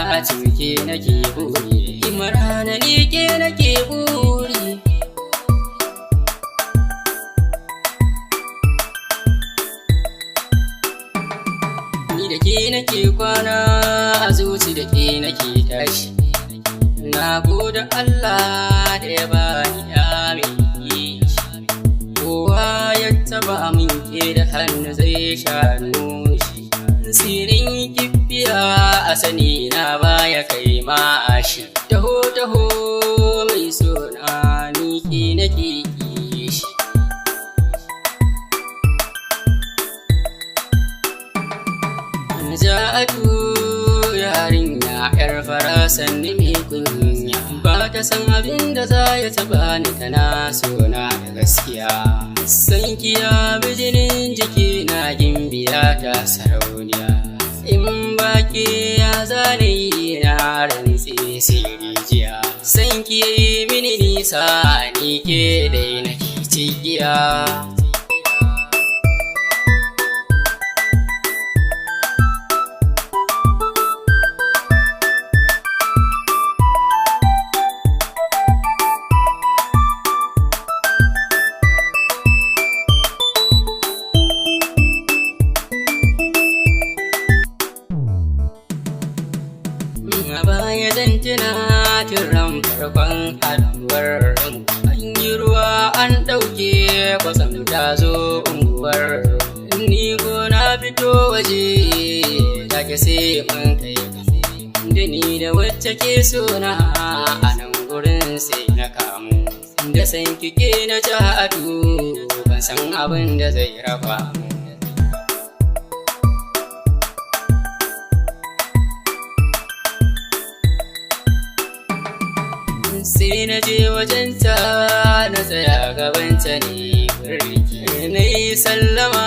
ke nake buri, Imrana ni ke nake buri. Ni da ke nake kwana, a zuci da ke nake tashi. Na gode Allah da ya bani ya mai kishi. Kowa ya taba min ke da hannu zai sha nushi. Sirin kibiya a sani na baya kai ma'ashi. Taho taho mai sona ni ke nake kishi. Ja'atu yarinya yar farasan ni mai kunya, ba ta san abin da za ya taba ni, tana sona da gaskiya. San kiya bijinin jiki na gimbiya ta sarauniya, in ba ke ya zane na rantse sirijiya. San ki yi mini nisa ni ke dai nake cigiya. A baya zan tuna tiran farkon haduwar, an yi ruwa an ɗauke kwatsam ta zo unguwar. Ni ko na fito waje take sai mun kai, da ni da wacce ke sona a nan gurin sai na kamu. Da san kike na Ja'atu, ban san abin da zai raba mu. Sai na je wajenta na tsaya gabanta ne birki, na yi sallama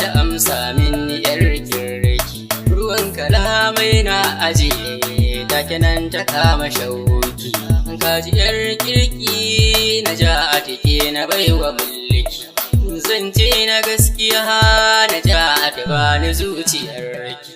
ta amsa min yar kirki. Ruwan kalamai na ajiye take nan ta kama shauki, kaji yar kirki na Ja'atu ke na baiwa mulki. Zance na gaskiya na Ja'atu ba ni zuciyarki.